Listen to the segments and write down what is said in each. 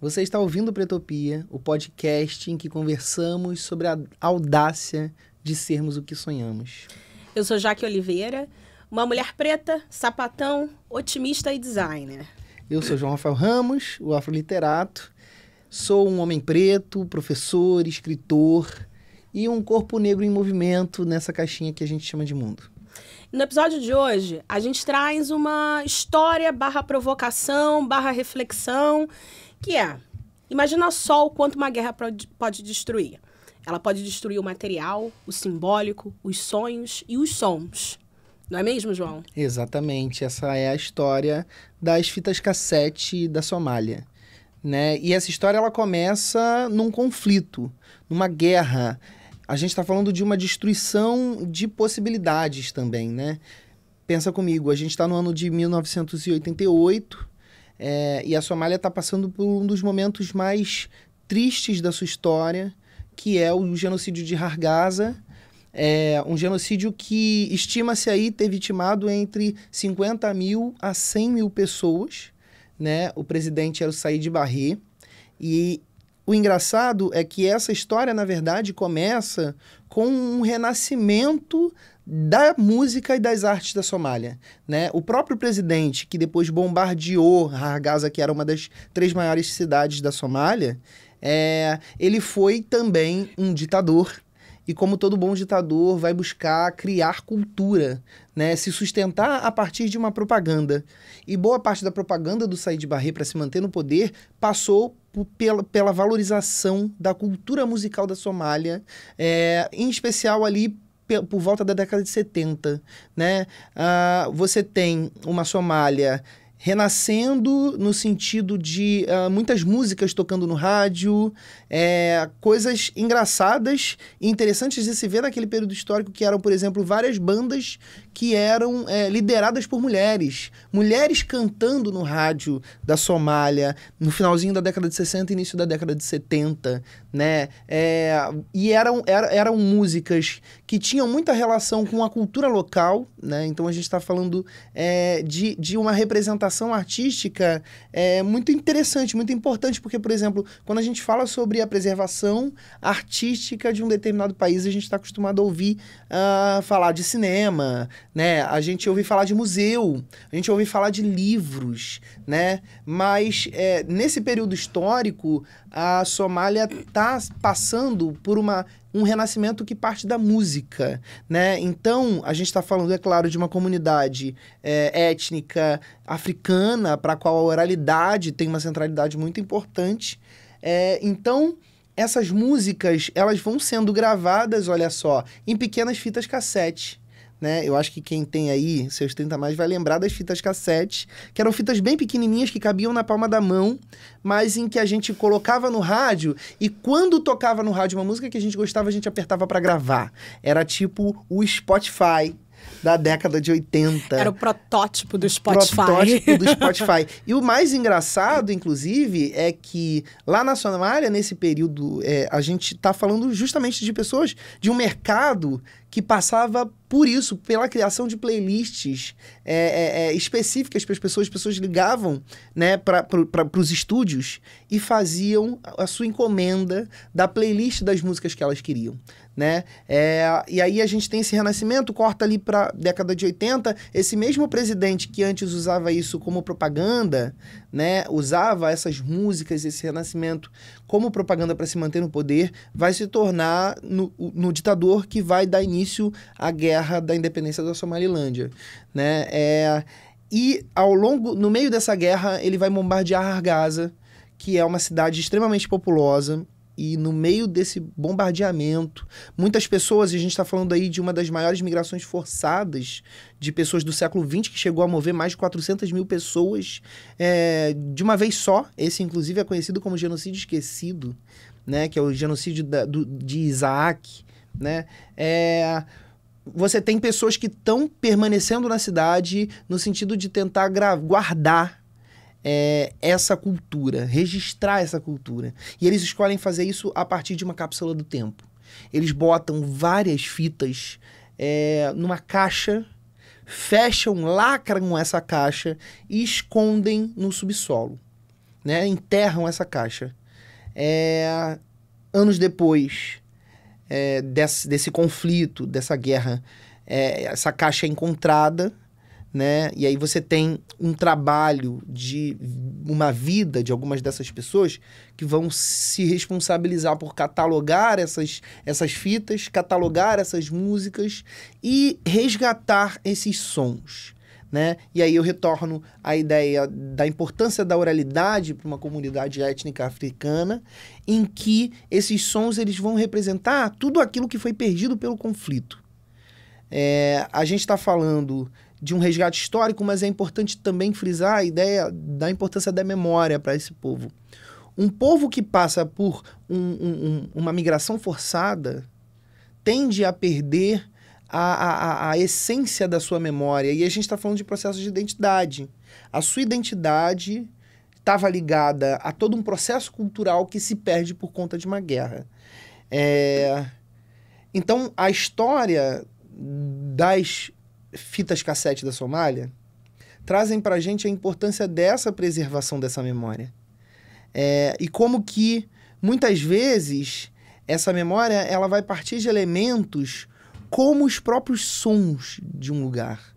Você está ouvindo Pretopia, o podcast em que conversamos sobre a audácia de sermos o que sonhamos. Eu sou Jaque Oliveira, uma mulher preta, sapatão, otimista e designer. Eu sou João Rafael Ramos, o afroliterato. Sou um homem preto, professor, escritor e um corpo negro em movimento nessa caixinha que a gente chama de mundo. No episódio de hoje, a gente traz uma história / provocação / reflexão, que é, imagina só o quanto uma guerra pode destruir. Ela pode destruir o material, o simbólico, os sonhos e os sons. Não é mesmo, João? Exatamente, essa é a história das fitas cassete da Somália, né? E essa história ela começa num conflito, numa guerra. A gente está falando de uma destruição de possibilidades também, né? Pensa comigo, a gente está no ano de 1988, e a Somália está passando por um dos momentos mais tristes da sua história, que é o genocídio de Hargaza. Um genocídio que estima-se aí ter vitimado entre 50 mil a 100 mil pessoas, né? O presidente era o Said Barre. E o engraçado é que essa história, na verdade, começa com um renascimento da música e das artes da Somália, né? O próprio presidente, que depois bombardeou Hargaza, que era uma das 3 maiores cidades da Somália, ele foi também um ditador. E como todo bom ditador, vai buscar criar cultura, né? Se sustentar a partir de uma propaganda. E boa parte da propaganda do Said Barre para se manter no poder passou pela valorização da cultura musical da Somália, em especial ali por volta da década de 70, né? Você tem uma Somália renascendo no sentido de muitas músicas tocando no rádio, coisas engraçadas e interessantes de se ver naquele período histórico, que eram, por exemplo, várias bandas que eram lideradas por mulheres. Mulheres cantando no rádio da Somália no finalzinho da década de 60 e início da década de 70, né? E eram músicas que tinham muita relação com a cultura local, né? Então a gente está falando de uma representação artística muito interessante, muito importante, porque, por exemplo, quando a gente fala sobre a preservação artística de um determinado país, a gente está acostumado a ouvir falar de cinema, né? A gente ouve falar de museu, a gente ouve falar de livros, né? Mas nesse período histórico, a Somália está passando por um renascimento que parte da música, né? Então, a gente está falando, é claro, de uma comunidade étnica africana, para a qual a oralidade tem uma centralidade muito importante. Então, essas músicas, elas vão sendo gravadas, olha só, em pequenas fitas cassete, né? Eu acho que quem tem aí seus 30 a mais vai lembrar das fitas cassete, que eram fitas bem pequenininhas que cabiam na palma da mão, mas em que a gente colocava no rádio e quando tocava no rádio uma música que a gente gostava, a gente apertava para gravar. Era tipo o Spotify da década de 80. Era o protótipo do Spotify. Protótipo do Spotify. E o mais engraçado, inclusive, é que lá na Somália, nesse período, a gente está falando justamente de pessoas, de um mercado que passava por isso, pela criação de playlists específicas para as pessoas ligavam, né, para os estúdios e faziam a sua encomenda da playlist das músicas que elas queriam, né? E aí a gente tem esse renascimento, corta ali para a década de 80, esse mesmo presidente que antes usava isso como propaganda, né, usava essas músicas, esse renascimento como propaganda para se manter no poder, vai se tornar no ditador que vai dar início à guerra da independência da Somalilândia, né? E no meio dessa guerra, ele vai bombardear Hargaza, que é uma cidade extremamente populosa, e no meio desse bombardeamento, muitas pessoas, e a gente está falando aí de uma das maiores migrações forçadas de pessoas do século XX, que chegou a mover mais de 400 mil pessoas de uma vez só. Esse, inclusive, é conhecido como genocídio esquecido, né? Que é o genocídio de Isaac, né? Você tem pessoas que estão permanecendo na cidade no sentido de tentar guardar essa cultura, registrar essa cultura. E eles escolhem fazer isso a partir de uma cápsula do tempo. Eles botam várias fitas numa caixa, fecham, lacram essa caixa e escondem no subsolo, né? Enterram essa caixa. Anos depois desse conflito, dessa guerra, essa caixa é encontrada, né? E aí você tem um trabalho de uma vida de algumas dessas pessoas que vão se responsabilizar por catalogar essas fitas, catalogar essas músicas e resgatar esses sons, né? E aí eu retorno à ideia da importância da oralidade para uma comunidade étnica africana, em que esses sons eles vão representar tudo aquilo que foi perdido pelo conflito. A gente está falando de um resgate histórico, mas é importante também frisar a ideia da importância da memória para esse povo. Um povo que passa por uma migração forçada tende a perder a essência da sua memória. E a gente está falando de processo de identidade. A sua identidade estava ligada a todo um processo cultural que se perde por conta de uma guerra. Então, a história das fitas cassete da Somália trazem para a gente a importância dessa preservação dessa memória. E como que, muitas vezes, essa memória ela vai partir de elementos como os próprios sons de um lugar.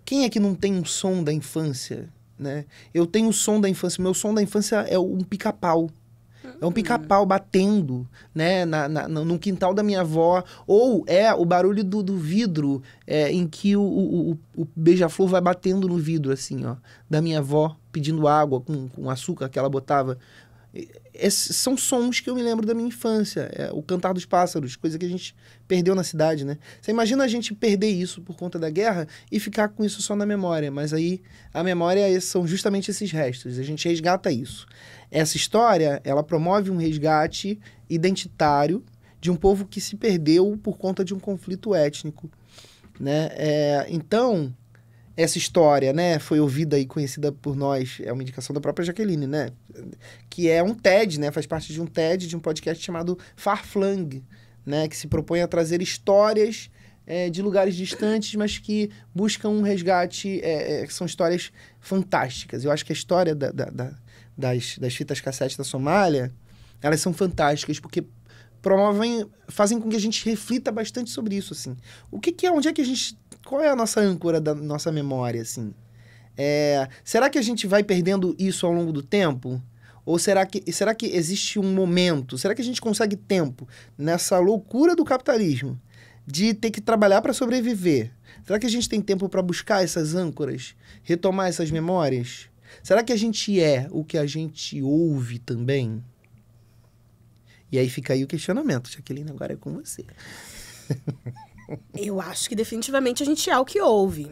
Quem é que não tem um som da infância, né? Eu tenho o som da infância. Meu som da infância é um pica-pau. É um pica-pau batendo, né, no quintal da minha avó. Ou o barulho do vidro, em que o beija-flor vai batendo no vidro, assim, ó, da minha avó, pedindo água com açúcar que ela botava. Esses são sons que eu me lembro da minha infância. O cantar dos pássaros, coisa que a gente perdeu na cidade, né? Você imagina a gente perder isso por conta da guerra e ficar com isso só na memória. Mas aí a memória são justamente esses restos. A gente resgata isso. Essa história, ela promove um resgate identitário de um povo que se perdeu por conta de um conflito étnico, né? Então, essa história, né, foi ouvida e conhecida por nós, é uma indicação da própria Jaqueline, né? Que é um TED, né? Faz parte de um TED, de um podcast chamado Far-Flung, né? Que se propõe a trazer histórias de lugares distantes, mas que buscam um resgate, que são histórias fantásticas. Eu acho que a história das fitas cassete da Somália, elas são fantásticas, porque fazem com que a gente reflita bastante sobre isso, assim. Onde é que a gente... Qual é a nossa âncora da nossa memória, assim? Será que a gente vai perdendo isso ao longo do tempo? Ou será que existe um momento? Será que a gente consegue tempo nessa loucura do capitalismo de ter que trabalhar para sobreviver? Será que a gente tem tempo para buscar essas âncoras? Retomar essas memórias? Será que a gente é o que a gente ouve também? E aí fica aí o questionamento. Jaqueline, agora é com você. Eu acho que definitivamente a gente é o que ouve.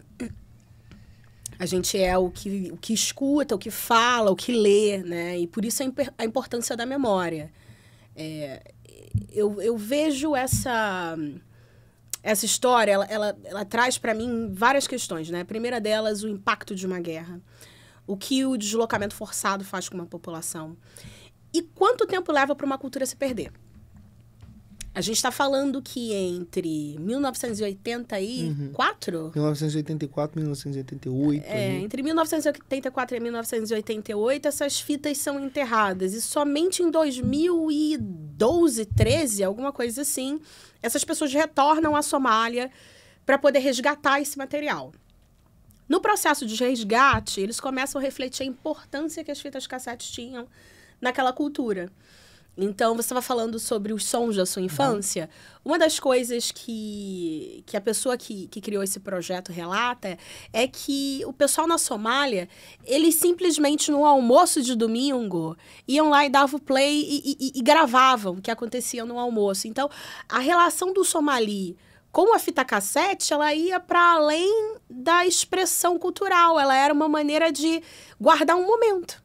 A gente é o que escuta, o que fala, o que lê, né? E por isso a importância da memória. Eu vejo essa história, ela traz para mim várias questões, né? A primeira delas, o impacto de uma guerra. O que o deslocamento forçado faz com uma população. E quanto tempo leva para uma cultura se perder? A gente está falando que entre 1984... 1984, 1988... entre 1984 e 1988, essas fitas são enterradas. E somente em 2012, 13, alguma coisa assim, essas pessoas retornam à Somália para poder resgatar esse material. No processo de resgate, eles começam a refletir a importância que as fitas cassete tinham naquela cultura. Então, você estava falando sobre os sons da sua infância. Uma das coisas que a pessoa que criou esse projeto relata é que o pessoal na Somália, eles simplesmente no almoço de domingo iam lá e davam play e gravavam o que acontecia no almoço. Então, a relação do somali com a fita cassete, ela ia para além da expressão cultural. Ela era uma maneira de guardar um momento.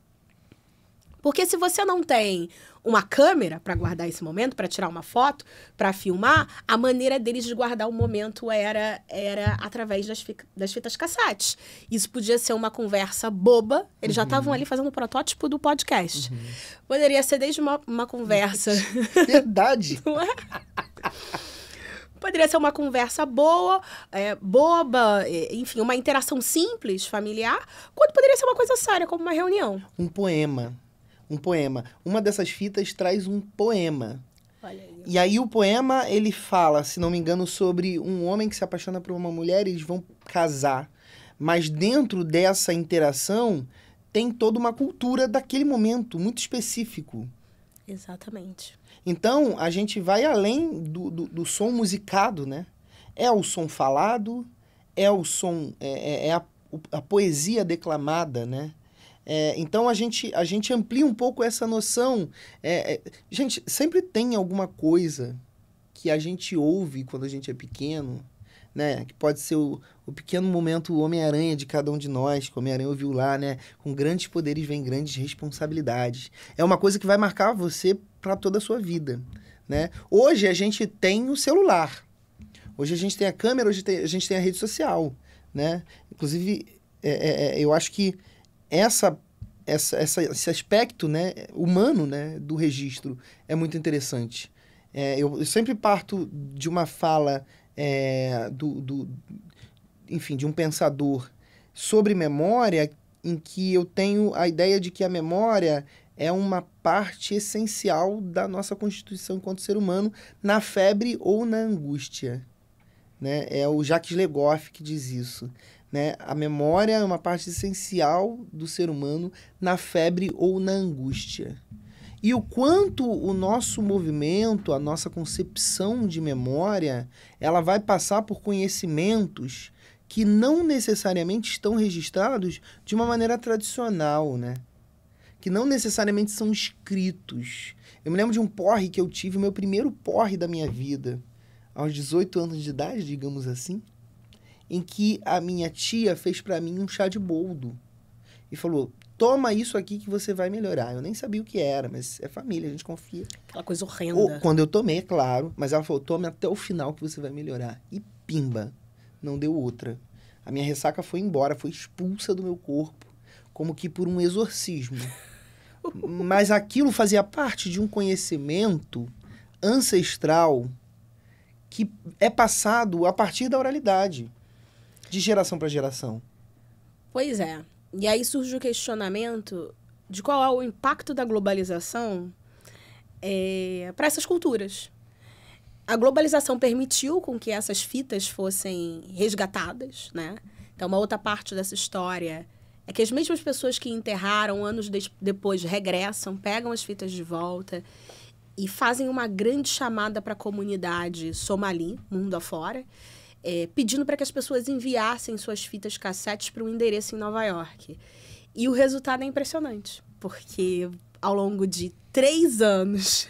Porque se você não tem uma câmera para guardar esse momento, para tirar uma foto, para filmar, a maneira deles de guardar o momento era através das fitas cassetes. Isso podia ser uma conversa boba, eles já estavam ali fazendo o protótipo do podcast. Poderia ser desde uma conversa... Verdade! Não é? Poderia ser uma conversa boba, enfim, uma interação simples, familiar, quanto poderia ser uma coisa séria, como uma reunião. Um poema. Uma dessas fitas traz um poema. Olha aí. E aí o poema, ele fala, se não me engano, sobre um homem que se apaixona por uma mulher e eles vão casar. Mas dentro dessa interação, tem toda uma cultura daquele momento, muito específico. Exatamente. Então, a gente vai além do som musicado, né? É o som falado, é o som, a poesia declamada, né? Então, a gente amplia um pouco essa noção. Gente, sempre tem alguma coisa que a gente ouve quando a gente é pequeno, né? Que pode ser o pequeno momento Homem-Aranha de cada um de nós, que o Homem-Aranha ouviu lá, né? Com grandes poderes vem grandes responsabilidades. É uma coisa que vai marcar você para toda a sua vida, né? Hoje a gente tem o celular. Hoje a gente tem a câmera, hoje a gente tem a rede social, né? Inclusive, eu acho que esse aspecto, né, humano, né, do registro é muito interessante. Eu sempre parto de uma fala enfim, de um pensador sobre memória, em que eu tenho a ideia de que a memória é uma parte essencial da nossa constituição enquanto ser humano, na febre ou na angústia, né? É o Jacques Le Goff que diz isso, né? A memória é uma parte essencial do ser humano na febre ou na angústia. E o quanto o nosso movimento, a nossa concepção de memória, ela vai passar por conhecimentos que não necessariamente estão registrados de uma maneira tradicional, né? Que não necessariamente são escritos. Eu me lembro de um porre que eu tive, o meu primeiro porre da minha vida, aos 18 anos de idade, digamos assim, em que a minha tia fez para mim um chá de boldo e falou: toma isso aqui que você vai melhorar. Eu nem sabia o que era, mas é família, a gente confia. Aquela coisa horrenda. Quando eu tomei, é claro, mas ela falou: tome até o final que você vai melhorar. E pimba, não deu outra. A minha ressaca foi embora, foi expulsa do meu corpo, como que por um exorcismo. Mas aquilo fazia parte de um conhecimento ancestral que é passado a partir da oralidade, de geração para geração. Pois é. E aí surge o questionamento de qual é o impacto da globalização para essas culturas. A globalização permitiu com que essas fitas fossem resgatadas, né? Então, uma outra parte dessa história é que as mesmas pessoas que enterraram anos depois regressam, pegam as fitas de volta e fazem uma grande chamada para a comunidade somali, mundo afora, pedindo para que as pessoas enviassem suas fitas cassetes para um endereço em Nova York. E o resultado é impressionante, porque ao longo de 3 anos,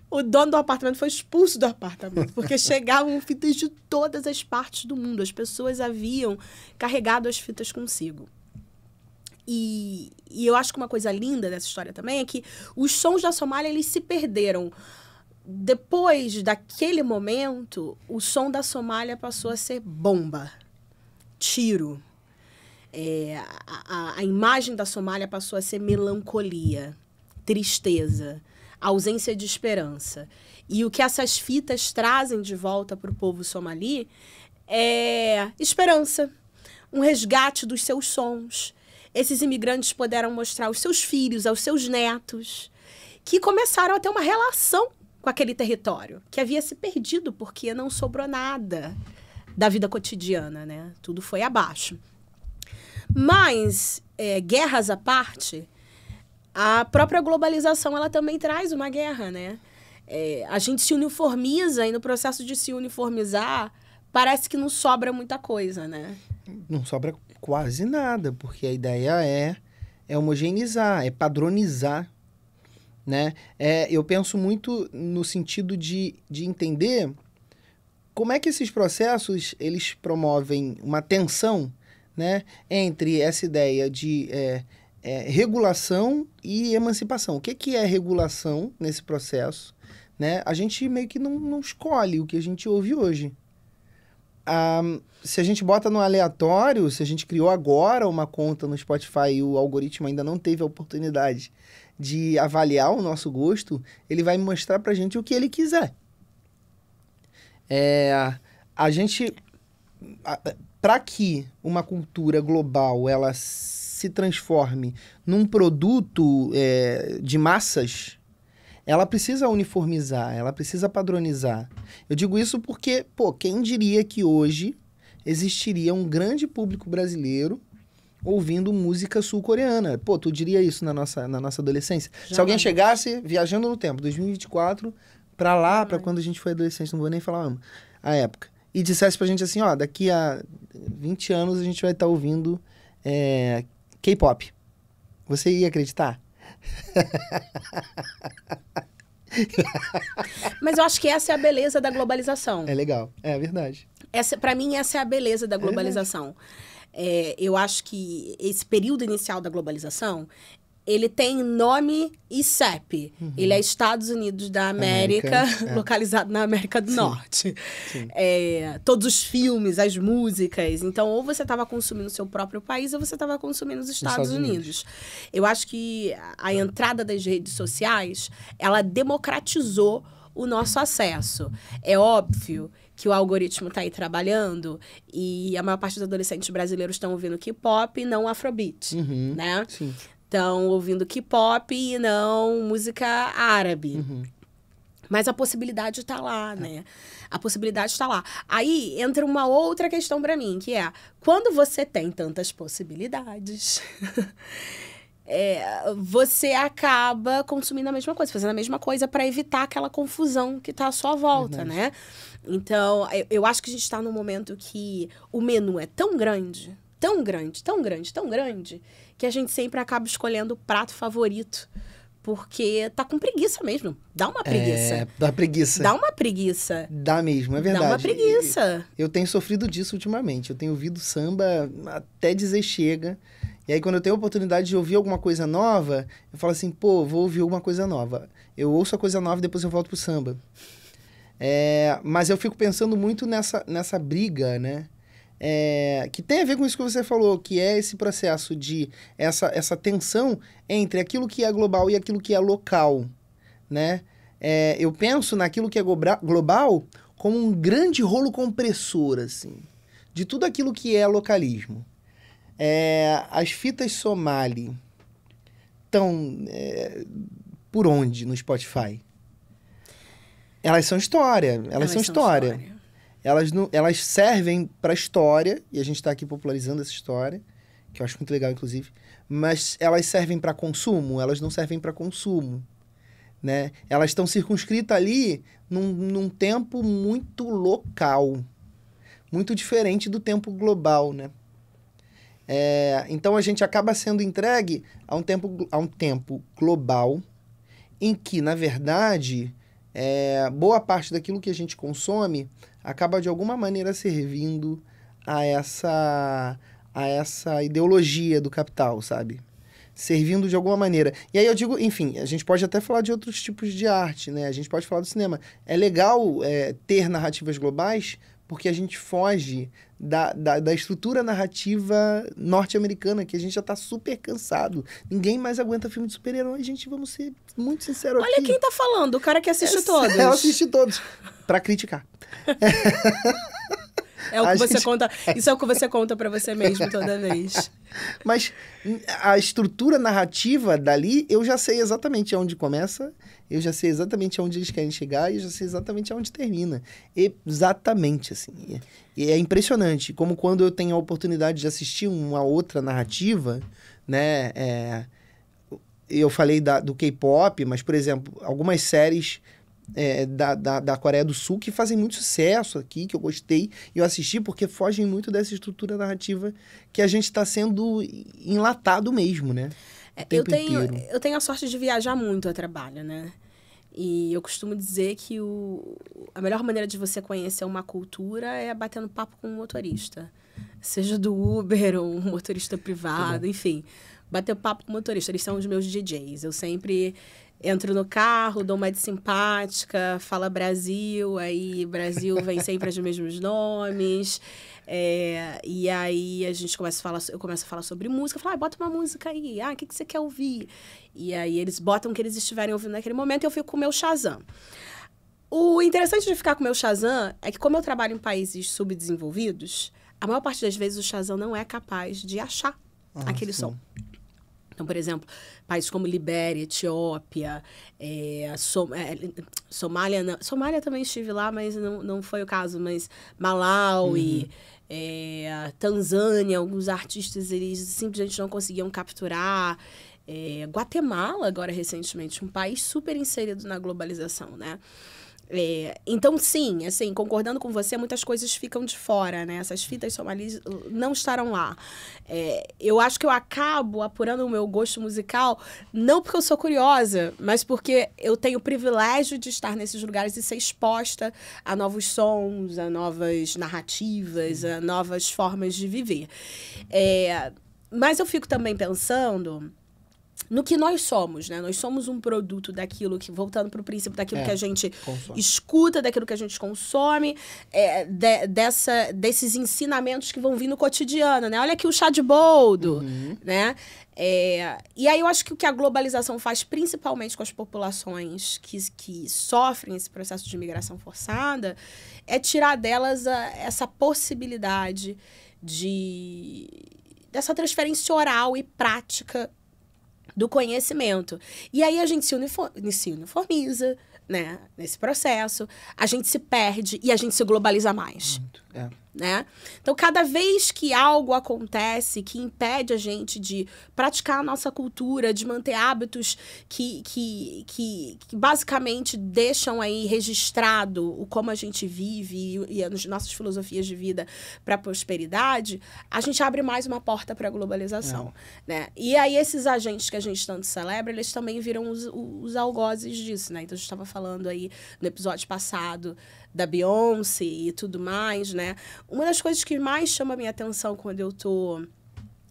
o dono do apartamento foi expulso do apartamento, porque chegavam fitas de todas as partes do mundo. As pessoas haviam carregado as fitas consigo. E eu acho que uma coisa linda dessa história também é que os sons da Somália, eles se perderam. Depois daquele momento, o som da Somália passou a ser bomba, tiro. A imagem da Somália passou a ser melancolia, tristeza, ausência de esperança. E o que essas fitas trazem de volta para o povo somali é esperança, um resgate dos seus sons. Esses imigrantes puderam mostrar aos seus filhos, aos seus netos, que começaram a ter uma relação com aquele território, que havia se perdido porque não sobrou nada da vida cotidiana, né? Tudo foi abaixo. Mas, guerras à parte, a própria globalização, ela também traz uma guerra, né? A gente se uniformiza e no processo de se uniformizar, parece que não sobra muita coisa, né? Não sobra quase nada, porque a ideia é homogeneizar, é padronizar, né? Eu penso muito no sentido de entender como é que esses processos, eles promovem uma tensão, né, entre essa ideia de regulação e emancipação. O que é regulação nesse processo? Né? A gente meio que não escolhe o que a gente ouve hoje. Se a gente bota no aleatório, se a gente criou agora uma conta no Spotify e o algoritmo ainda não teve a oportunidade de avaliar o nosso gosto, ele vai mostrar pra gente o que ele quiser. Para que uma cultura global ela se transforme num produto de massas, ela precisa uniformizar, ela precisa padronizar. Eu digo isso porque, quem diria que hoje existiria um grande público brasileiro ouvindo música sul-coreana? Tu diria isso na nossa adolescência? Se alguém chegasse viajando no tempo, 2024, para lá, para quando a gente foi adolescente, não vou nem falar a época, e dissesse pra gente assim, daqui a 20 anos a gente vai estar ouvindo K-pop. Você ia acreditar? Mas eu acho que essa é a beleza da globalização. É legal, é verdade. Para mim, essa é a beleza da globalização. Eu acho que esse período inicial da globalização, ele tem nome e CEP. Uhum. Ele é Estados Unidos da América, localizado na América do Norte. Sim. Todos os filmes, as músicas. Então, ou você estava consumindo o seu próprio país, ou você estava consumindo os Estados Unidos. Eu acho que a entrada das redes sociais, ela democratizou o nosso acesso. É óbvio que o algoritmo está aí trabalhando e a maior parte dos adolescentes brasileiros estão ouvindo K-pop e não Afrobeat, né? Sim. Estão ouvindo K-pop e não música árabe. Uhum. Mas a possibilidade está lá, né? A possibilidade está lá. Aí entra uma outra questão para mim, que é... Quando você tem tantas possibilidades... você acaba consumindo a mesma coisa, fazendo a mesma coisa para evitar aquela confusão que está à sua volta, né? Então, eu acho que a gente está num momento que o menu é tão grande, tão grande, tão grande, tão grande, que a gente sempre acaba escolhendo o prato favorito, porque tá com preguiça mesmo. Dá uma preguiça. Dá preguiça. Dá uma preguiça. Dá mesmo, é verdade. Dá uma preguiça. Eu tenho sofrido disso ultimamente. Eu tenho ouvido samba até dizer chega. E aí, quando eu tenho a oportunidade de ouvir alguma coisa nova, eu falo assim, vou ouvir alguma coisa nova. Eu ouço a coisa nova e depois eu volto pro samba. Mas eu fico pensando muito nessa briga, né? Que tem a ver com isso que você falou, que é esse processo de... Essa tensão entre aquilo que é global e aquilo que é local, né? Eu penso naquilo que é global como um grande rolo compressor, assim, de tudo aquilo que é localismo. As fitas Somali estão por onde no Spotify? Elas são história. Elas são história. Elas servem para história, e a gente está aqui popularizando essa história, que eu acho muito legal, inclusive, mas elas servem para consumo? Elas não servem para consumo, né? Elas estão circunscritas ali num tempo muito local, muito diferente do tempo global, né? Então, a gente acaba sendo entregue a um tempo global em que, na verdade, boa parte daquilo que a gente consome acaba, de alguma maneira, servindo a essa ideologia do capital, sabe? Servindo de alguma maneira. E aí eu digo, enfim, a gente pode até falar de outros tipos de arte, né? A gente pode falar do cinema. É legal ter narrativas globais, porque a gente foge da estrutura narrativa norte-americana, que a gente já tá super cansado. Ninguém mais aguenta filme de super-herói, gente, vamos ser muito sinceros aqui. Olha quem tá falando, o cara que assiste todos. Eu assisti todos, pra criticar. Isso é o que você conta pra você mesmo toda vez. Mas a estrutura narrativa dali, eu já sei exatamente aonde começa, eu já sei exatamente aonde eles querem chegar e eu já sei exatamente aonde termina. Exatamente, assim. E é impressionante como quando eu tenho a oportunidade de assistir uma outra narrativa, né, eu falei do K-pop, mas, por exemplo, algumas séries da Coreia do Sul que fazem muito sucesso aqui, que eu gostei, e eu assisti porque fogem muito dessa estrutura narrativa que a gente está sendo enlatado mesmo, né? Eu tenho a sorte de viajar muito a trabalho, né? E eu costumo dizer que a melhor maneira de você conhecer uma cultura é batendo papo com um motorista. Seja do Uber ou um motorista privado, enfim. Bater papo com o motorista. Eles são os meus DJs. Eu sempre entro no carro, dou uma de simpática, fala Brasil, aí Brasil vem sempre os mesmos nomes. E aí a gente eu começo a falar sobre música, eu falo, bota uma música aí, o que você quer ouvir? E aí eles botam o que eles estiverem ouvindo naquele momento e eu fico com o meu Shazam. O interessante de ficar com o meu Shazam é que, como eu trabalho em países subdesenvolvidos, a maior parte das vezes o Shazam não é capaz de achar aquele som. Então, por exemplo, países como Libéria, Etiópia, Somália... Somália também estive lá, mas não foi o caso. Mas Malawi, Tanzânia, alguns artistas, eles simplesmente não conseguiam capturar. Guatemala, agora, recentemente, um país super inserido na globalização, né? Então, sim, assim, concordando com você, muitas coisas ficam de fora, né? Essas fitas somalis não estarão lá. Eu acho que eu acabo apurando o meu gosto musical, não porque eu sou curiosa, mas porque eu tenho o privilégio de estar nesses lugares e ser exposta a novos sons, a novas narrativas, a novas formas de viver. Mas eu fico também pensando no que nós somos, né? Nós somos um produto daquilo que, voltando para o princípio daquilo que a gente escuta, daquilo que a gente consome, desses ensinamentos que vão vir no cotidiano, né? Olha aqui o chá de boldo, né? E aí eu acho que o que a globalização faz, principalmente com as populações que sofrem esse processo de imigração forçada, é tirar delas essa possibilidade dessa transferência oral e prática do conhecimento. E aí a gente se uniformiza, né, nesse processo, a gente se perde e a gente se globaliza mais. Muito, né? Então, cada vez que algo acontece que impede a gente de praticar a nossa cultura, de manter hábitos que basicamente deixam aí registrado o como a gente vive e as nossas filosofias de vida para a prosperidade, a gente abre mais uma porta para a globalização. Né? E aí, esses agentes que a gente tanto celebra, eles também viram os algozes disso, né? Então, a gente estava falando aí no episódio passado da Beyoncé e tudo mais, né? Uma das coisas que mais chama a minha atenção quando eu tô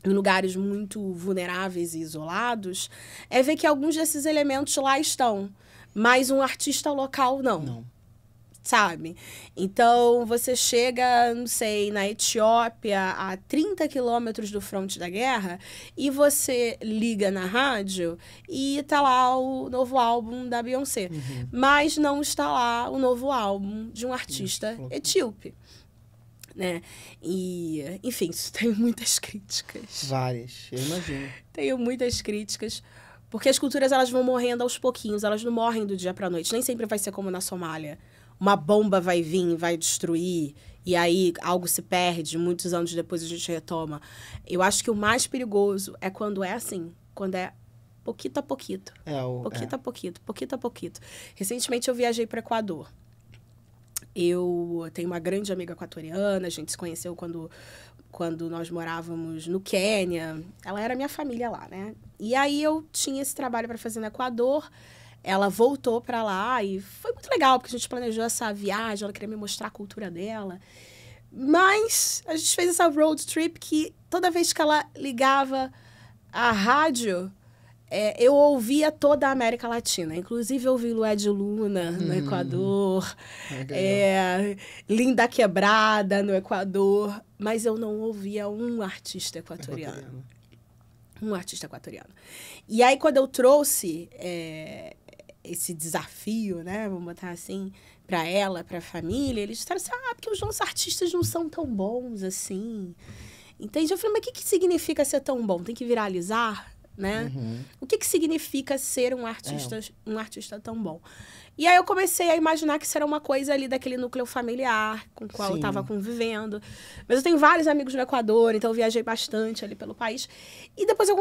em lugares muito vulneráveis e isolados é ver que alguns desses elementos lá estão, mas um artista local não. Sabe? Então, você chega, não sei, na Etiópia, a 30 quilômetros do fronte da guerra, e você liga na rádio e tá lá o novo álbum da Beyoncé. Mas não está lá o novo álbum de um artista etíope. Né? E, enfim, isso tem muitas críticas. Várias, eu imagino. Tenho muitas críticas, porque as culturas elas vão morrendo aos pouquinhos, elas não morrem do dia pra noite. Nem sempre vai ser como na Somália. Uma bomba vai vir, vai destruir, e aí algo se perde, muitos anos depois a gente retoma. Eu acho que o mais perigoso é quando é assim, quando é pouquito a pouquito. Pouquito a pouquito. Recentemente eu viajei para o Equador. Eu tenho uma grande amiga equatoriana, a gente se conheceu quando nós morávamos no Quênia. Ela era minha família lá, né? E aí eu tinha esse trabalho para fazer no Equador. Ela voltou para lá e foi muito legal, porque a gente planejou essa viagem, ela queria me mostrar a cultura dela. Mas a gente fez essa road trip que toda vez que ela ligava a rádio, eu ouvia toda a América Latina. Inclusive, eu ouvi Lué de Luna no Equador, Linda Quebrada no Equador, mas eu não ouvia um artista equatoriano. Um artista equatoriano. E aí, quando eu trouxe esse desafio, né, vamos botar assim, para ela, para a família, eles disseram assim, porque os nossos artistas não são tão bons assim. Entende? Eu falei, mas o que significa ser tão bom? Tem que viralizar? né? O que significa ser um artista tão bom? E aí eu comecei a imaginar que isso era uma coisa ali daquele núcleo familiar com o qual eu estava convivendo. Mas eu tenho vários amigos no Equador, então eu viajei bastante ali pelo país. E depois eu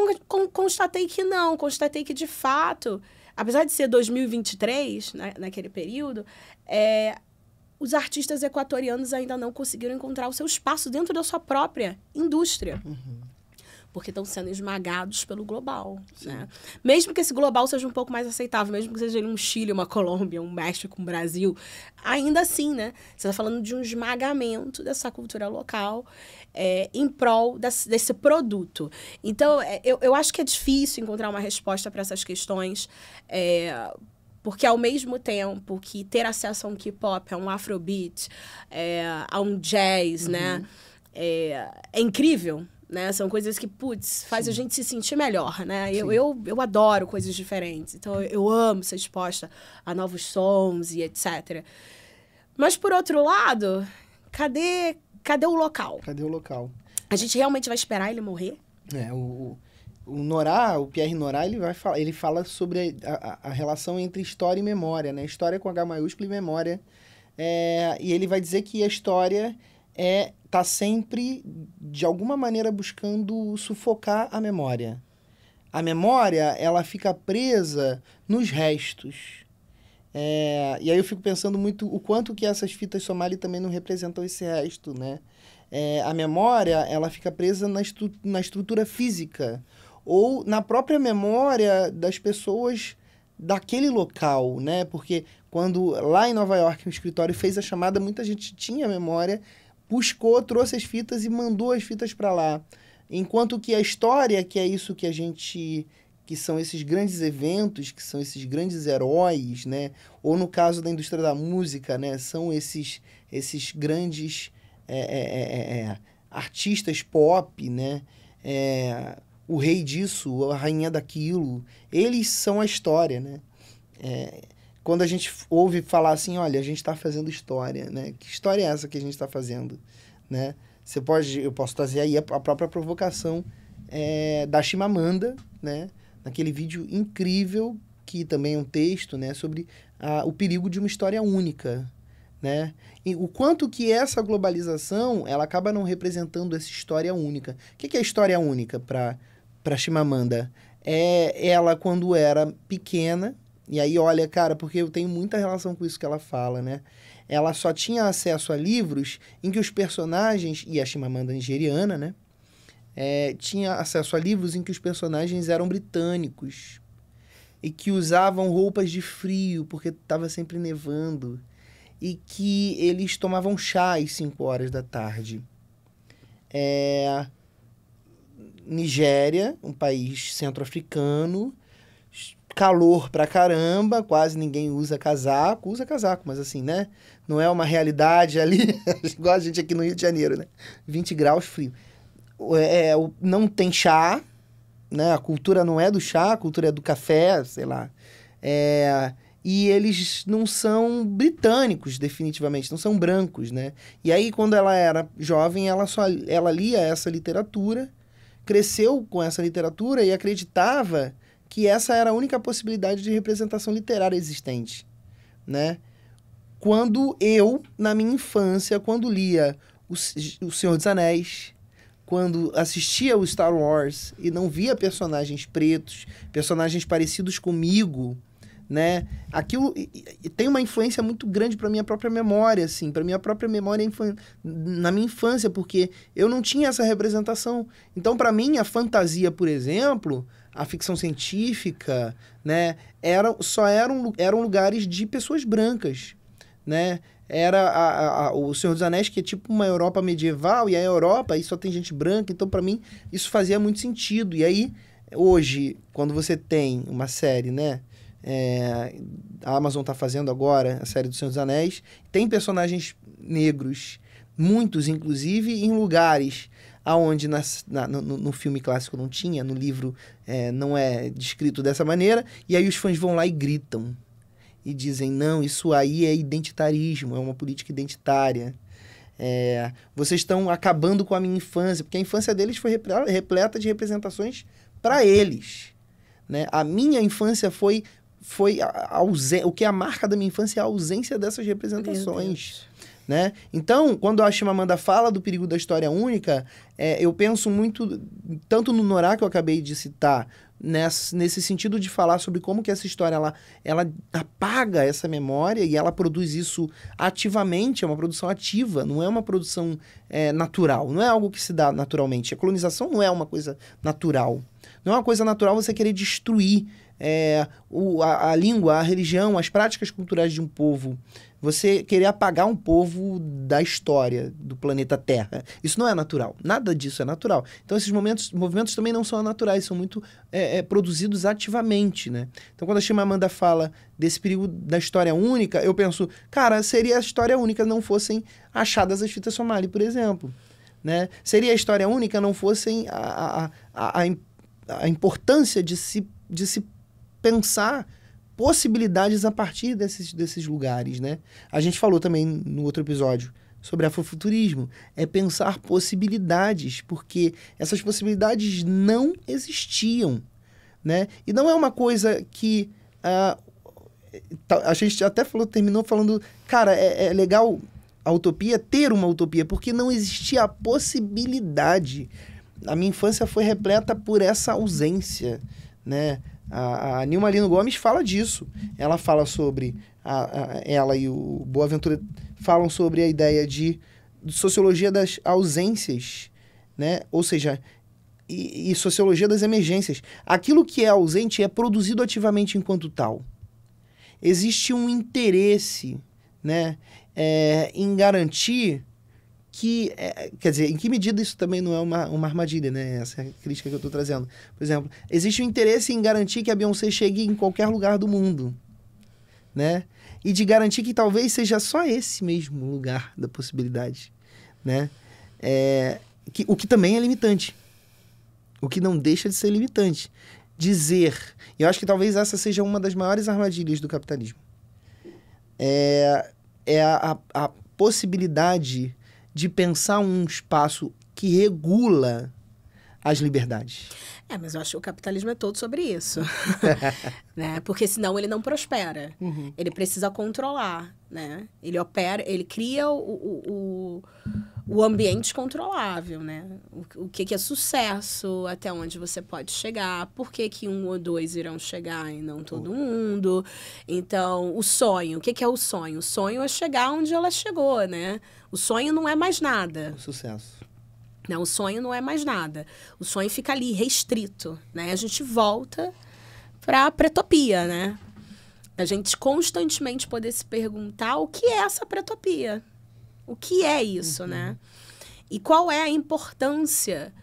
constatei que não, constatei que de fato, apesar de ser 2023, naquele período, os artistas equatorianos ainda não conseguiram encontrar o seu espaço dentro da sua própria indústria. Porque estão sendo esmagados pelo global, né? Mesmo que esse global seja um pouco mais aceitável, mesmo que seja um Chile, uma Colômbia, um México, um Brasil, ainda assim, né? Você está falando de um esmagamento dessa cultura local em prol desse produto. Então, eu acho que é difícil encontrar uma resposta para essas questões, porque ao mesmo tempo que ter acesso a um K-pop, a um Afrobeat, a um jazz, né? É incrível, né? São coisas que, putz, faz a gente se sentir melhor, né? Eu adoro coisas diferentes. Então, eu amo ser exposta a novos sons e etc. Mas, por outro lado, cadê o local? Cadê o local? A gente realmente vai esperar ele morrer? O Nora, o Pierre Nora, ele fala sobre a relação entre história e memória, né? História com H maiúsculo e memória. E ele vai dizer que a história tá sempre, de alguma maneira, buscando sufocar a memória. A memória, ela fica presa nos restos. E aí eu fico pensando muito o quanto que essas fitas somali também não representam esse resto, né? A memória, ela fica presa na estrutura física ou na própria memória das pessoas daquele local, né? Porque quando lá em Nova York o escritório fez a chamada, muita gente tinha memória, buscou, trouxe as fitas e mandou as fitas para lá. Enquanto que a história, que é isso que que são esses grandes eventos, que são esses grandes heróis, né? Ou no caso da indústria da música, né? São esses grandes artistas pop, né? O rei disso, a rainha daquilo. Eles são a história, né? Quando a gente ouve falar assim, olha, a gente está fazendo história, né? Que história é essa que a gente está fazendo, né? Eu posso trazer aí a própria provocação da Chimamanda, né? Naquele vídeo incrível, que também é um texto, né? Sobre o perigo de uma história única, né? E o quanto que essa globalização, ela acaba não representando essa história única. O que é história única para Chimamanda? Ela, quando era pequena, e aí, olha, cara, porque eu tenho muita relação com isso que ela fala, né? Ela só tinha acesso a livros em que os personagens, e a Chimamanda nigeriana, né? Tinha acesso a livros em que os personagens eram britânicos e que usavam roupas de frio porque estava sempre nevando e que eles tomavam chá às 5 horas da tarde. Nigéria, um país centro-africano, calor pra caramba, quase ninguém usa casaco, mas assim, né? Não é uma realidade ali, igual a gente aqui no Rio de Janeiro, né? 20 graus, frio. Não tem chá, né? A cultura não é do chá, a cultura é do café, sei lá. E eles não são britânicos, definitivamente, não são brancos, né? E aí, quando ela era jovem, ela lia essa literatura, cresceu com essa literatura e acreditava que essa era a única possibilidade de representação literária existente, né? Quando eu, na minha infância, quando lia O Senhor dos Anéis, quando assistia o Star Wars e não via personagens pretos, personagens parecidos comigo, né? Aquilo tem uma influência muito grande para minha própria memória, assim, para minha própria memória na minha infância, porque eu não tinha essa representação. Então, para mim, a fantasia, por exemplo, a ficção científica, né, eram lugares de pessoas brancas, né? Era o Senhor dos Anéis, que é tipo uma Europa medieval, e a Europa aí só tem gente branca, então para mim isso fazia muito sentido. E aí, hoje, quando você tem uma série, né? A Amazon tá fazendo agora a série do Senhor dos Anéis, tem personagens negros, muitos inclusive, em lugares aonde no filme clássico não tinha, no livro não é descrito dessa maneira, e aí os fãs vão lá e gritam e dizem, não, isso aí é identitarismo, é uma política identitária. Vocês estão acabando com a minha infância, porque a infância deles foi repleta de representações para eles, né? A minha infância foi o que é a marca da minha infância é a ausência dessas representações, né? Então, quando a Chimamanda fala do perigo da história única, eu penso muito, tanto no Norá, que eu acabei de citar, nesse sentido de falar sobre como que essa história ela apaga essa memória e ela produz isso ativamente, é uma produção ativa, não é uma produção natural, não é algo que se dá naturalmente. A colonização não é uma coisa natural. Não é uma coisa natural você querer destruir a língua, a religião, as práticas culturais de um povo. Você querer apagar um povo da história do planeta Terra. Isso não é natural. Nada disso é natural. Então, esses movimentos também não são naturais, são muito produzidos ativamente, né? Então, quando a Chimamanda fala desse perigo da história única, eu penso, cara, seria a história única não fossem achadas as fitas Somali, por exemplo, né? Seria a história única não fossem a importância de se pensar possibilidades a partir desses lugares, né? A gente falou também no outro episódio sobre afrofuturismo. É pensar possibilidades, porque essas possibilidades não existiam, né? E não é uma coisa que... a gente até terminou falando... Cara, é legal a utopia, ter uma utopia, porque não existia a possibilidade. A minha infância foi repleta por essa ausência, né? A Nilma Lino Gomes fala disso. Ela fala sobre... ela e o Boaventura falam sobre a ideia de sociologia das ausências, né? Ou seja, e sociologia das emergências. Aquilo que é ausente é produzido ativamente enquanto tal. Existe um interesse, né, em garantir que... quer dizer, em que medida isso também não é uma armadilha, né? Essa é a crítica que eu estou trazendo. Por exemplo, existe um interesse em garantir que a Beyoncé chegue em qualquer lugar do mundo, né? E de garantir que talvez seja só esse mesmo lugar da possibilidade, né? O que também é limitante. O que não deixa de ser limitante. Dizer... E eu acho que talvez essa seja uma das maiores armadilhas do capitalismo. A possibilidade de pensar um espaço que regula as liberdades. Mas eu acho que o capitalismo é todo sobre isso. Né? Porque senão ele não prospera. Uhum. Ele precisa controlar, né? Ele opera, ele cria o ambiente controlável, né? O que é sucesso, até onde você pode chegar, por que 1 ou 2 irão chegar e não todo mundo. Então, o sonho, o que é o sonho? O sonho é chegar onde ela chegou, né? O sonho não é mais nada. O sucesso. Não, o sonho não é mais nada. O sonho fica ali, restrito, né? A gente volta para a pretopia, né? A gente constantemente poder se perguntar o que é essa pretopia. O que é isso, né? E qual é a importância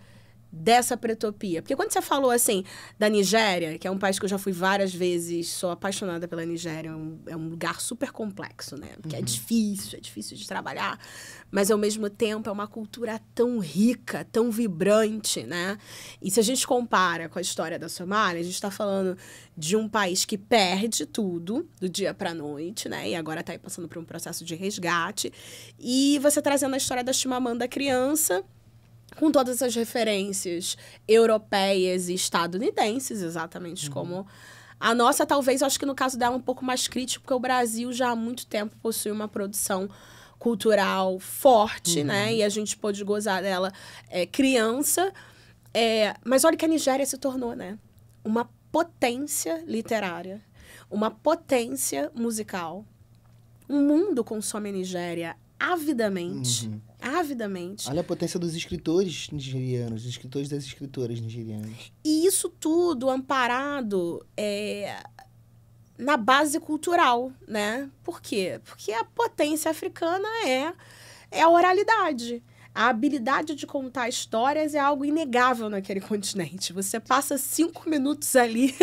dessa pretopia? Porque quando você falou, assim, da Nigéria, que é um país que eu já fui várias vezes, sou apaixonada pela Nigéria, é um lugar super complexo, né? Porque é difícil de trabalhar, mas ao mesmo tempo é uma cultura tão rica, tão vibrante, né? E se a gente compara com a história da Somália, a gente está falando de um país que perde tudo do dia para a noite, né? E agora está aí passando por um processo de resgate. E você trazendo a história da Chimamanda criança, com todas as referências europeias e estadunidenses, exatamente como a nossa. Talvez, acho que no caso dela, um pouco mais crítico, porque o Brasil já há muito tempo possui uma produção cultural forte, né? E a gente pôde gozar dela criança. Mas olha que a Nigéria se tornou, né? Uma potência literária, uma potência musical. O mundo consome a Nigéria avidamente. Avidamente. Olha a potência dos escritores nigerianos, dos escritores das escritoras nigerianas. E isso tudo amparado na base cultural, né? Por quê? Porque a potência africana é a oralidade. A habilidade de contar histórias é algo inegável naquele continente. Você passa 5 minutos ali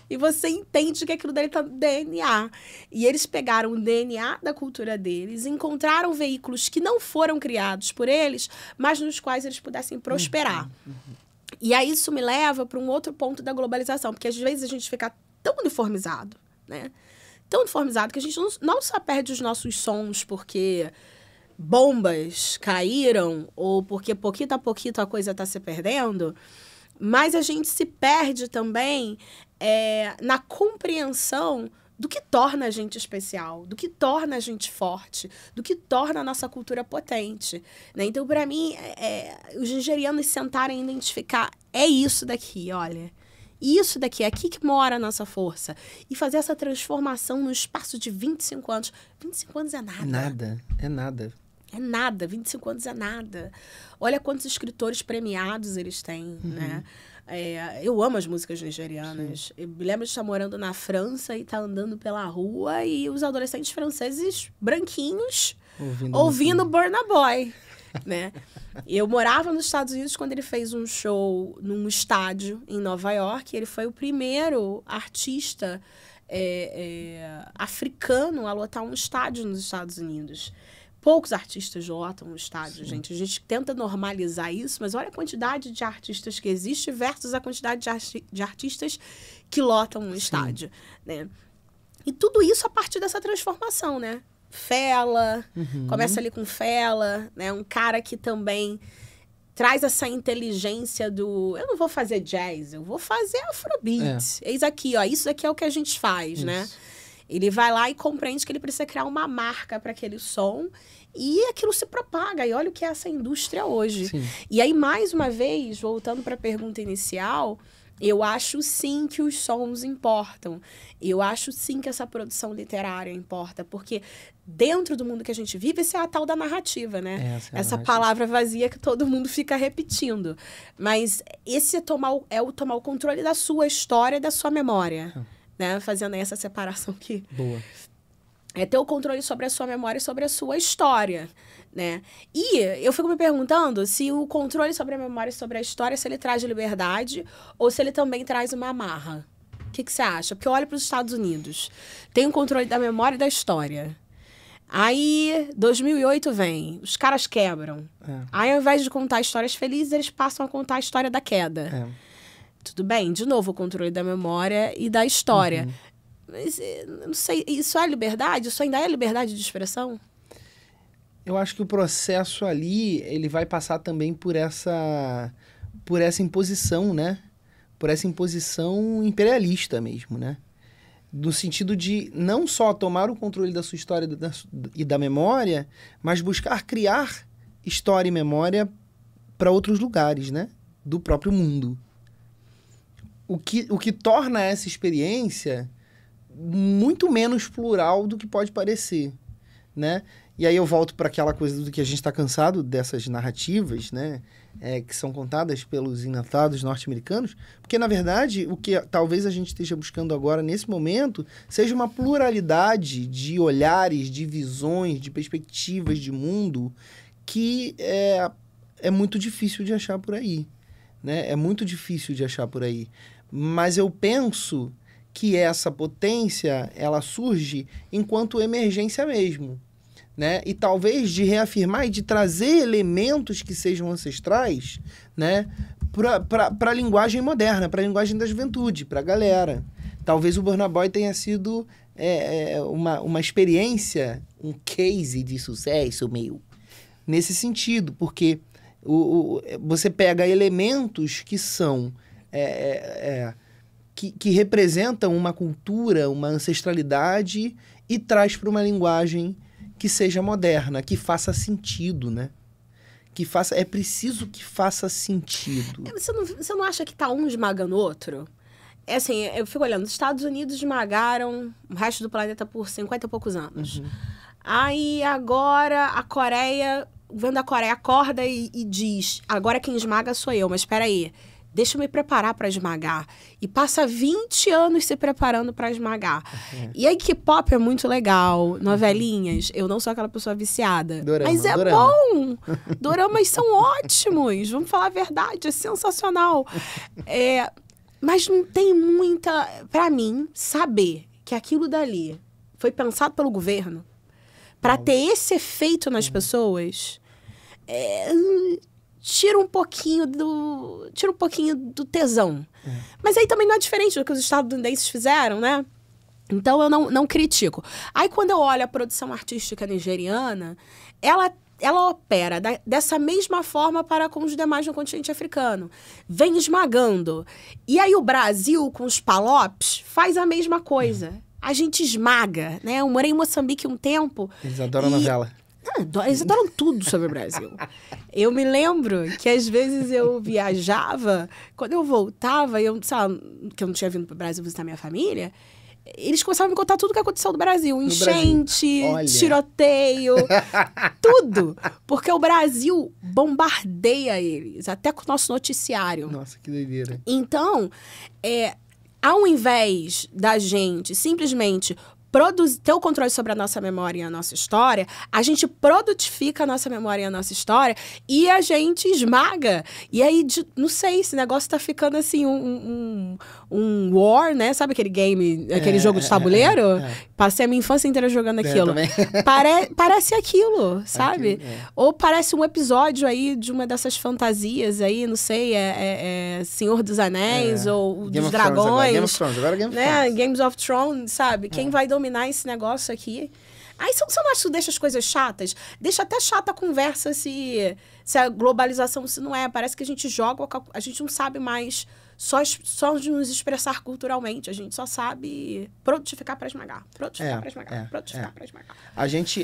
e você entende que aquilo dali está no DNA. E eles pegaram o DNA da cultura deles, encontraram veículos que não foram criados por eles, mas nos quais eles pudessem prosperar. E aí isso me leva para um outro ponto da globalização, porque às vezes a gente fica tão uniformizado, né? Tão uniformizado que a gente não só perde os nossos sons porque bombas caíram ou porque pouquinho a pouquinho a coisa está se perdendo, Mas a gente se perde também na compreensão do que torna a gente especial, do que torna a gente forte, do que torna a nossa cultura potente, né? Então, para mim, os nigerianos sentarem e identificar, é isso daqui, olha. Isso daqui, é aqui que mora a nossa força. E fazer essa transformação no espaço de 25 anos. 25 anos é nada. É nada. É nada, 25 anos é nada. Olha quantos escritores premiados eles têm, né? Eu amo as músicas nigerianas. Eu me lembro de estar morando na França e estar andando pela rua e os adolescentes franceses branquinhos ouvindo Burna Boy, né? Eu morava nos Estados Unidos quando ele fez um show num estádio em Nova York. Ele foi o primeiro artista africano a lotar um estádio nos Estados Unidos. Poucos artistas lotam um estádio, gente. A gente tenta normalizar isso, mas olha a quantidade de artistas que existe versus a quantidade de artistas que lotam um estádio, né? E tudo isso a partir dessa transformação, né? Fela, começa ali com Fela, né? Um cara que também traz essa inteligência do... Eu não vou fazer jazz, eu vou fazer afrobeat. Eis aqui, ó, isso aqui é o que a gente faz, né? Ele vai lá e compreende que ele precisa criar uma marca para aquele som e aquilo se propaga. E olha o que é essa indústria hoje. Sim. E aí, mais uma vez, voltando para a pergunta inicial, eu acho sim que os sons importam. Eu acho sim que essa produção literária importa, porque dentro do mundo que a gente vive, essa é a tal da narrativa, né? Essa palavra vazia que todo mundo fica repetindo. Mas esse tomar o controle da sua história e da sua memória. Né? Fazendo aí essa separação aqui. Boa. É ter o controle sobre a sua memória e sobre a sua história, né? E eu fico me perguntando se o controle sobre a memória e sobre a história, se ele traz liberdade ou se ele também traz uma amarra. O que você acha? Porque eu olho para os Estados Unidos. Tem o controle da memória e da história. Aí, 2008 vem, os caras quebram. Aí, ao invés de contar histórias felizes, eles passam a contar a história da queda. Tudo bem, de novo, o controle da memória e da história. Mas, não sei, isso é liberdade? Isso ainda é liberdade de expressão? Eu acho que o processo ali, ele vai passar também por essa imposição, né? Por essa imposição imperialista mesmo, né? No sentido de não só tomar o controle da sua história e da memória, mas buscar criar história e memória para outros lugares, né? Do próprio mundo. O que torna essa experiência muito menos plural do que pode parecer, né? E aí eu volto para aquela coisa do que a gente está cansado dessas narrativas, né? Que são contadas pelos enlatados norte-americanos, porque, na verdade, o que talvez a gente esteja buscando agora, nesse momento, seja uma pluralidade de olhares, de visões, de perspectivas de mundo que é muito difícil de achar por aí, né? É muito difícil de achar por aí. Mas eu penso que essa potência, ela surge enquanto emergência mesmo, né? E talvez de reafirmar e de trazer elementos que sejam ancestrais, né? Para a linguagem moderna, para a linguagem da juventude, para a galera. Talvez o Burna Boy tenha sido uma experiência, um case de sucesso meio nesse sentido, porque você pega elementos que são... que representam uma cultura, uma ancestralidade e traz para uma linguagem que seja moderna, que faça sentido, né? É preciso que faça sentido. Você não acha que tá um esmagando o outro? É assim, eu fico olhando, os Estados Unidos esmagaram o resto do planeta por 50 e poucos anos. Aí agora a Coreia, vendo a Coreia, acorda e diz, agora quem esmaga sou eu, mas espera aí. Deixa eu me preparar para esmagar. E passa 20 anos se preparando para esmagar. E aí, K-pop é muito legal. Novelinhas. Eu não sou aquela pessoa viciada. Dorama, mas é dorama. bom. Doramas são ótimos. Vamos falar a verdade. É sensacional. Mas não tem muita... Para mim, saber que aquilo dali foi pensado pelo governo para ter esse efeito nas pessoas... Tira um pouquinho do tesão. Mas aí também não é diferente do que os estadunidenses fizeram, né? Então eu não critico. Aí quando eu olho a produção artística nigeriana, ela ela opera dessa mesma forma para com os demais no continente africano. Vem esmagando. E aí o Brasil, com os palopes, faz a mesma coisa. A gente esmaga, né? Eu morei em Moçambique um tempo. Eles adoram novela. Eles adoram tudo sobre o Brasil. Eu me lembro que às vezes eu viajava, quando eu voltava, que eu não tinha vindo para o Brasil visitar minha família, eles começavam a me contar tudo o que aconteceu no Brasil. Enchente, tiroteio, tudo. Porque o Brasil bombardeia eles, até com o nosso noticiário. Nossa, que doideira. Então, ao invés da gente simplesmente ter o controle sobre a nossa memória e a nossa história, a gente produtifica a nossa memória e a nossa história e a gente esmaga. E aí, não sei, esse negócio tá ficando assim, um war, né? Sabe aquele game, aquele jogo de tabuleiro? Passei a minha infância inteira jogando aquilo. Parece aquilo, sabe? Ou parece um episódio aí de uma dessas fantasias aí, não sei, Senhor dos Anéis ou dos Dragões. Game of Thrones, agora Game of Thrones. Games of Thrones, sabe? Quem vai dominar esse negócio aqui? Aí você não acha que isso deixa as coisas chatas? Deixa até chata a conversa se a globalização, se não é. Parece que a gente joga, a gente não sabe mais só nos expressar culturalmente. A gente só sabe produtificar para esmagar. Produtificar para esmagar. Produtificar para esmagar.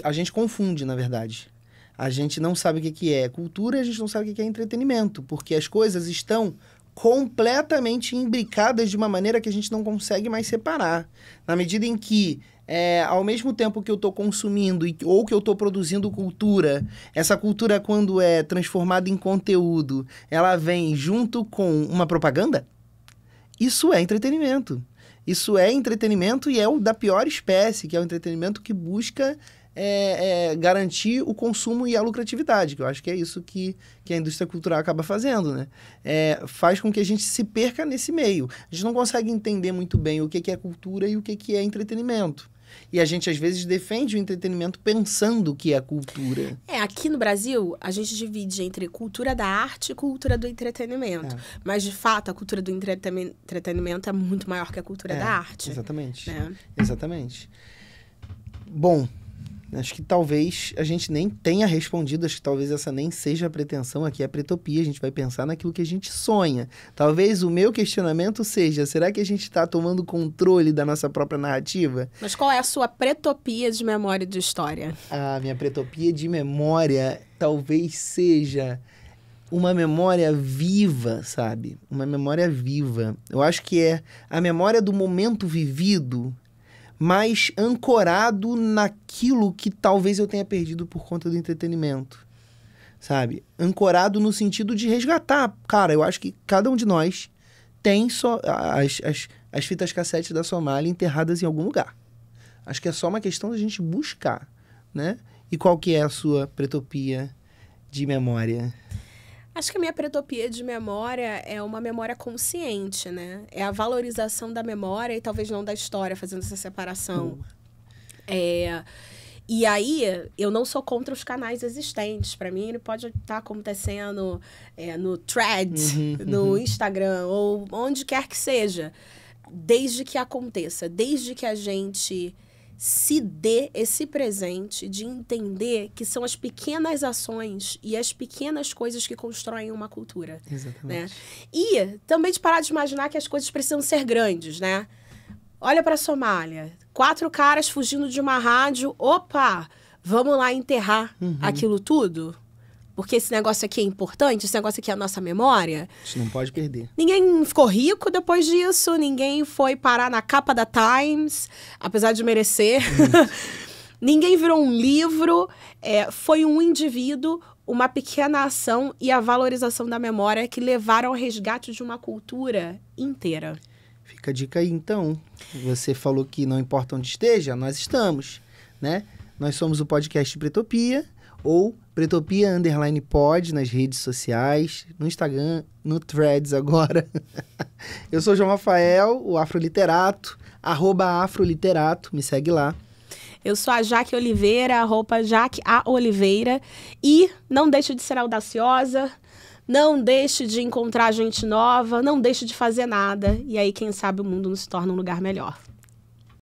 A gente confunde, na verdade. A gente não sabe o que é cultura e a gente não sabe o que é entretenimento. Porque as coisas estão completamente imbricadas de uma maneira que a gente não consegue mais separar. Na medida em que, ao mesmo tempo que eu estou consumindo ou que eu estou produzindo cultura, essa cultura, quando é transformada em conteúdo, ela vem junto com uma propaganda? Isso é entretenimento. Isso é entretenimento e é o da pior espécie, que é o entretenimento que busca garantir o consumo e a lucratividade, que eu acho que é isso que a indústria cultural acaba fazendo, né? Faz com que a gente se perca nesse meio. A gente não consegue entender muito bem o que é cultura e o que é entretenimento. E a gente, às vezes, defende o entretenimento pensando que é cultura. Aqui no Brasil, a gente divide entre cultura da arte e cultura do entretenimento. Mas, de fato, a cultura do entretenimento é muito maior que a cultura da arte. Exatamente. Exatamente. Bom, acho que talvez a gente nem tenha respondido, acho que talvez essa nem seja a pretensão aqui, a pretopia. A gente vai pensar naquilo que a gente sonha. Talvez o meu questionamento seja, será que a gente está tomando controle da nossa própria narrativa? Mas qual é a sua pretopia de memória e de história? A minha pretopia de memória talvez seja uma memória viva, sabe? Uma memória viva. Eu acho que é a memória do momento vivido, mas ancorado naquilo que talvez eu tenha perdido por conta do entretenimento, sabe? Ancorado no sentido de resgatar. Cara, eu acho que cada um de nós tem só as fitas cassete da Somália enterradas em algum lugar. Acho que é só uma questão da gente buscar, né? E qual que é a sua pretopia de memória? Acho que a minha pretopia de memória é uma memória consciente, né? É a valorização da memória e talvez não da história, fazendo essa separação. E aí, eu não sou contra os canais existentes. Para mim, ele pode estar acontecendo no Thread, no Instagram, ou onde quer que seja. Desde que aconteça, desde que a gente se dê esse presente de entender que são as pequenas ações e as pequenas coisas que constroem uma cultura. Exatamente. Né? E também de parar de imaginar que as coisas precisam ser grandes, né? Olha para a Somália. 4 caras fugindo de uma rádio. Opa! Vamos lá enterrar aquilo tudo? Porque esse negócio aqui é importante, esse negócio aqui é a nossa memória. A gente não pode perder. Ninguém ficou rico depois disso, ninguém foi parar na capa da Times, apesar de merecer. Ninguém virou um livro, foi um indivíduo, uma pequena ação e a valorização da memória que levaram ao resgate de uma cultura inteira. Fica a dica aí, então. Você falou que não importa onde esteja, nós estamos, né? Nós somos o podcast Pretopia, ou Pretopia_pod nas redes sociais, no Instagram, no Threads agora. Eu sou o João Rafael, o Afroliterato, @Afroliterato, me segue lá. Eu sou a Jaque Oliveira, @Jaque A. Oliveira. E não deixe de ser audaciosa, não deixe de encontrar gente nova, não deixe de fazer nada. E aí, quem sabe, o mundo nos torna um lugar melhor.